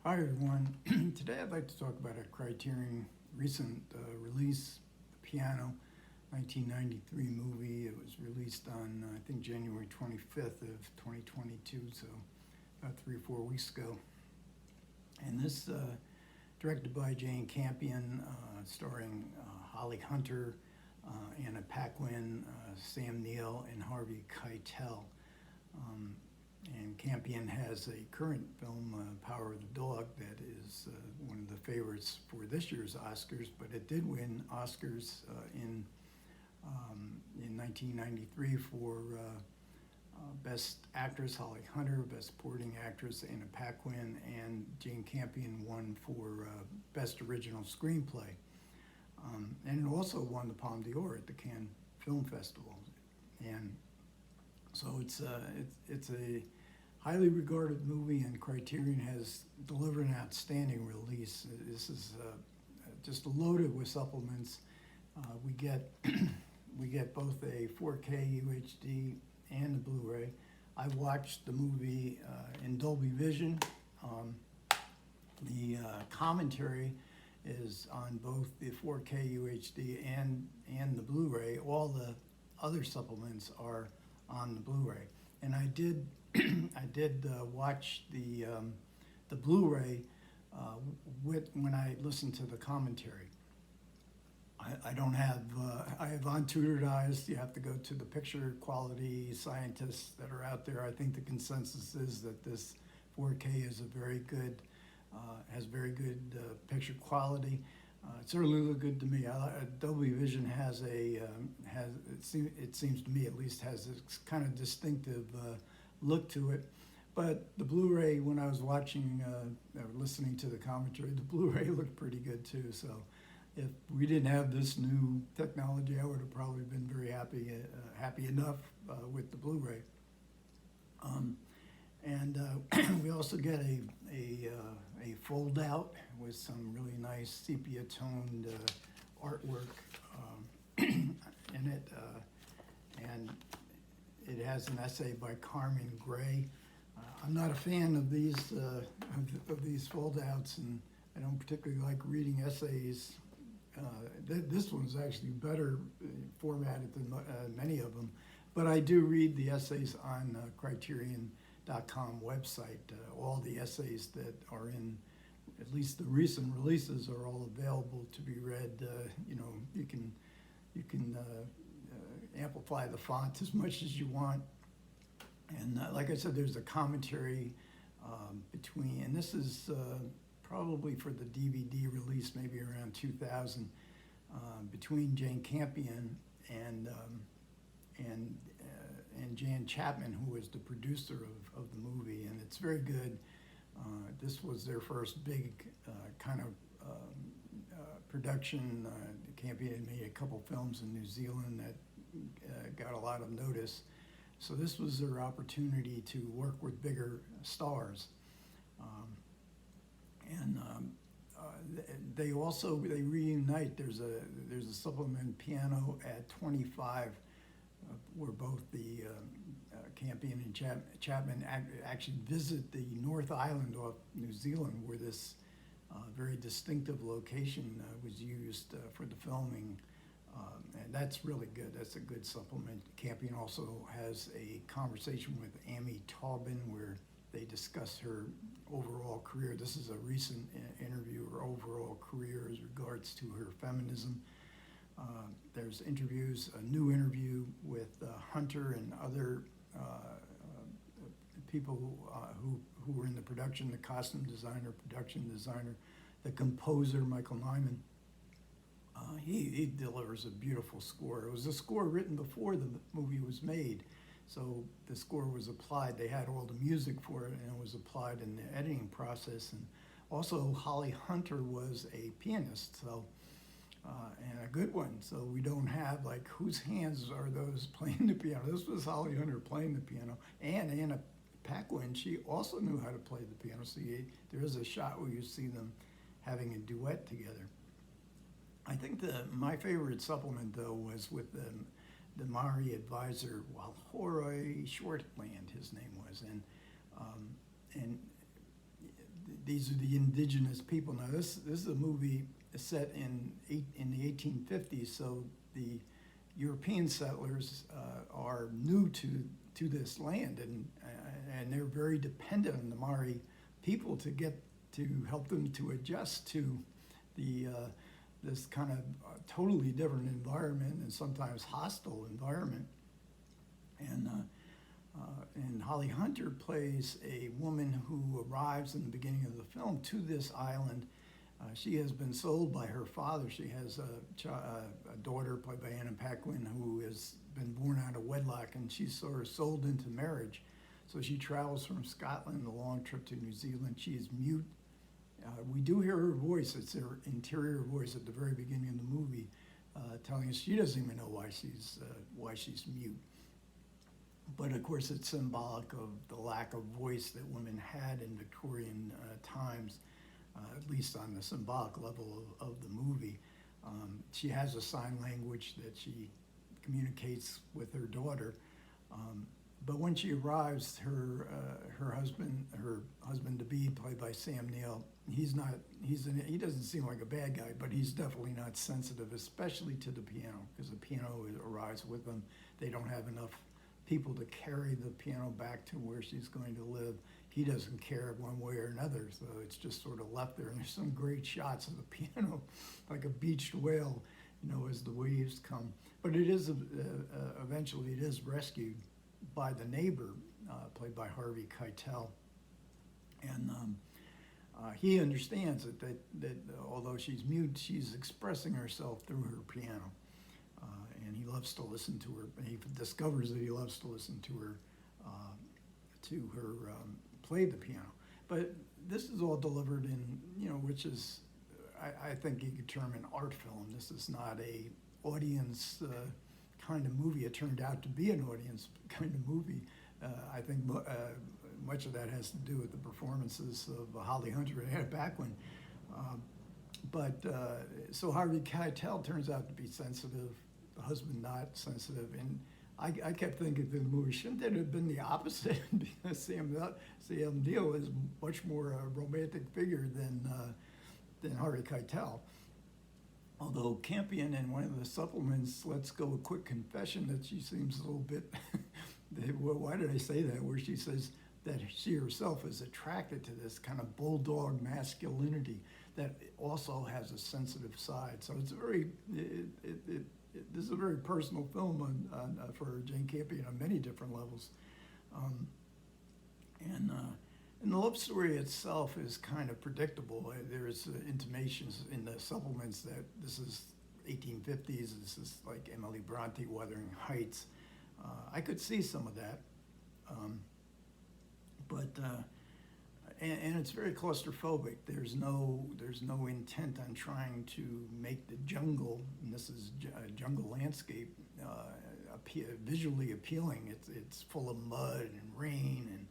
Hi everyone. Today I'd like to talk about a Criterion recent release, Piano, 1993 movie. It was released on, I think, January 25th of 2022, so about 3 or 4 weeks ago. And this, directed by Jane Campion, starring Holly Hunter, Anna Paquin, Sam Neill, and Harvey Keitel. And Campion has a current film, Power of the Dog, that is one of the favorites for this year's Oscars, but it did win Oscars in 1993 for Best Actress, Holly Hunter, Best Supporting Actress, Anna Paquin, and Jane Campion won for Best Original Screenplay. And it also won the Palme d'Or at the Cannes Film Festival. And so it's a highly regarded movie, and Criterion has delivered an outstanding release. This is just loaded with supplements. We get both a 4K UHD and a Blu-ray. I watched the movie in Dolby Vision. The commentary is on both the 4K UHD and the Blu-ray. All the other supplements are on the Blu-ray, and I did watch the Blu-ray when I listened to the commentary. I don't have I have untutored eyes. You have to go to the picture quality scientists that are out there. I think the consensus is that this 4K is a very good has very good picture quality. It certainly looked good to me. Dolby Vision has it seems to me at least, has this kind of distinctive look to it. But the Blu-ray, when I was watching or listening to the commentary, the Blu-ray looked pretty good too. So if we didn't have this new technology, I would have probably been very happy enough with the Blu-ray. And we also get a fold-out with some really nice sepia-toned artwork in it, and it has an essay by Carmen Gray. I'm not a fan of these fold-outs, and I don't particularly like reading essays. This one's actually better formatted than many of them, but I do read the essays on Criterion.com website. All the essays that are in at least the recent releases are all available to be read. You can amplify the font as much as you want. And like I said, there's a commentary between, and this is probably for the DVD release, maybe around 2000, between Jane Campion and Jan Chapman, who was the producer of the movie, and it's very good. This was their first big kind of production. Campion had made a couple films in New Zealand that got a lot of notice. So this was their opportunity to work with bigger stars. They reunite. There's a supplement, Piano at 25, where both the Campion and Chapman actually visit the North Island off New Zealand, where this very distinctive location was used for the filming. And that's really good. That's a good supplement. Campion also has a conversation with Amy Taubin where they discuss her overall career. This is a recent interview, her overall career as regards to her feminism. There's interviews, a new interview with Hunter and other people who were in the production, the costume designer, production designer, the composer, Michael Nyman. He delivers a beautiful score. It was a score written before the movie was made, so the score was applied. They had all the music for it, and it was applied in the editing process. And also, Holly Hunter was a pianist, so and a good one. So we don't have, like, whose hands are those playing the piano? This was Holly Hunter playing the piano, and Anna Paquin, she also knew how to play the piano. So there is a shot where you see them having a duet together. I think my favorite supplement, though, was with the Maori advisor, Walhoroi Shortland, his name was, and these are the indigenous people. Now this is a movie set in the 1850s, so the European settlers are new to this land, and they're very dependent on the Maori people to help them to adjust to the this kind of totally different environment, and sometimes hostile environment. And Holly Hunter plays a woman who arrives in the beginning of the film to this island. She has been sold by her father. She has a daughter played by Anna Paquin who has been born out of wedlock, and she's sort of sold into marriage. So she travels from Scotland, a long trip to New Zealand. She is mute. We do hear her voice. It's her interior voice at the very beginning of the movie, telling us she doesn't even know why she's mute. But of course, it's symbolic of the lack of voice that women had in Victorian times, at least on the symbolic level of the movie. She has a sign language that she communicates with her daughter. But when she arrives, her husband to be, played by Sam Neill, he doesn't seem like a bad guy, but he's definitely not sensitive, especially to the piano, because the piano arrives with them. They don't have enough people to carry the piano back to where she's going to live. He doesn't care one way or another, so it's just sort of left there. And there's some great shots of the piano, like a beached whale, as the waves come. But it is eventually it is rescued by the neighbor, played by Harvey Keitel, and he understands that although she's mute, she's expressing herself through her piano. And he loves to listen to her. And he discovers that he loves to listen to her play the piano. But this is all delivered in, which is, I think you could term an art film. This is not a audience kind of movie. It turned out to be an audience kind of movie. I think much of that has to do with the performances of Holly Hunter and Anna Paquin. So Harvey Keitel turns out to be sensitive, the husband not sensitive, and I kept thinking through the movie, shouldn't it have been the opposite? Because Sam Neill is much more a romantic figure than Harvey Keitel. Although Campion in one of the supplements lets go a quick confession that she seems a little bit, why did I say that, where she says that she herself is attracted to this kind of bulldog masculinity that also has a sensitive side. So it's this is a very personal film for Jane Campion on many different levels. And the love story itself is kind of predictable. There's intimations in the supplements that this is 1850s, this is like Emily Bronte, Wuthering Heights. I could see some of that. And it's very claustrophobic. There's no intent on trying to make the jungle, and this is a jungle landscape, visually appealing. It's full of mud and rain, and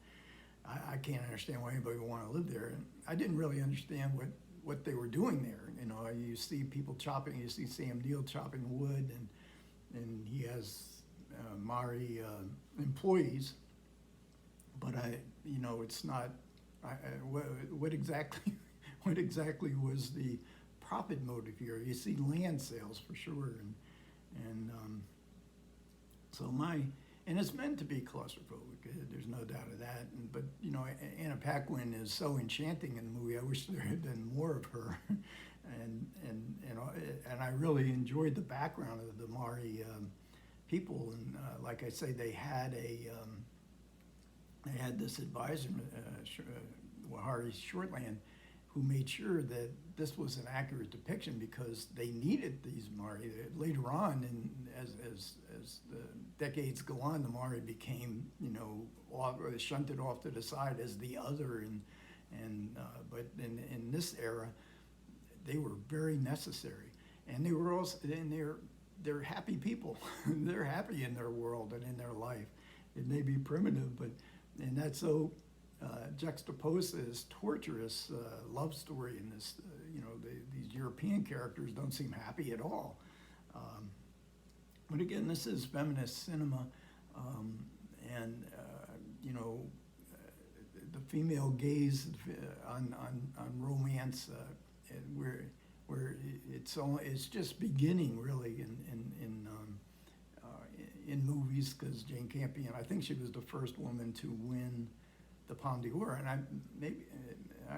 I can't understand why anybody would want to live there. And I didn't really understand what they were doing there. You see people chopping. You see Sam Neill chopping wood, and he has Maori employees. But it's not. What exactly was the profit motive here? You see land sales for sure, and it's meant to be claustrophobic. There's no doubt of that. But Anna Paquin is so enchanting in the movie. I wish there had been more of her, and I really enjoyed the background of the Maori people. And like I say, they had this advisor, Wahari Shortland, who made sure that this was an accurate depiction because they needed these Maori. Later on, and as the decades go on, the Maori became, shunted off to the side as the other, but in this era, they were very necessary, and they were also, and they're happy people. They're happy in their world and in their life. It may be primitive, and that's so juxtaposed to this torturous love story in this, these European characters don't seem happy at all. But again, this is feminist cinema, and the female gaze on romance, and where it's just beginning really in movies, because Jane Campion, I think she was the first woman to win the Palme d'Or, and I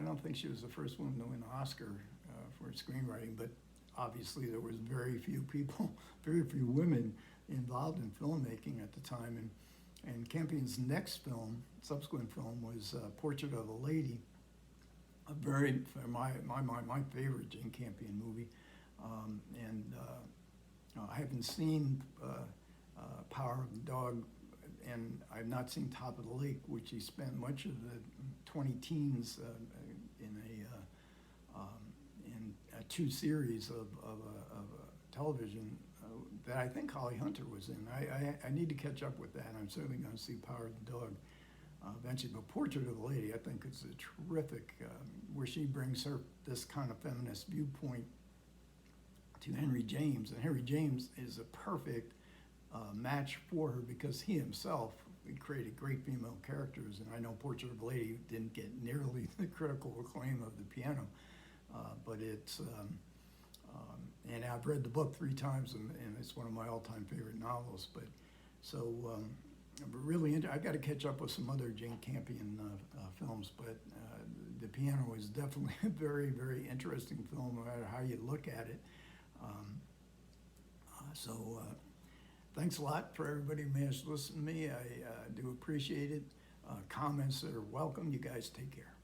don't think she was the first woman to win an Oscar for screenwriting, but obviously there was very few people, very few women involved in filmmaking at the time, and Campion's next film, subsequent film, was Portrait of a Lady, a very, my favorite Jane Campion movie, I haven't seen Power of the Dog, and I've not seen Top of the Lake, which he spent much of the 20-teens in two series of television that I think Holly Hunter was in. I need to catch up with that. I'm certainly going to see Power of the Dog eventually, but Portrait of a Lady, I think it's a terrific, where she brings this kind of feminist viewpoint to Henry James, and Henry James is a perfect match for her, because he himself created great female characters, and I know Portrait of a Lady didn't get nearly the critical acclaim of The Piano, but it's, and I've read the book 3 times, and it's one of my all-time favorite novels, but so really, I got to catch up with some other Jane Campion films, but The Piano is definitely a very, very interesting film, no matter how you look at it. Thanks a lot for everybody who managed to listen to me. I do appreciate it. Comments are welcome. You guys take care.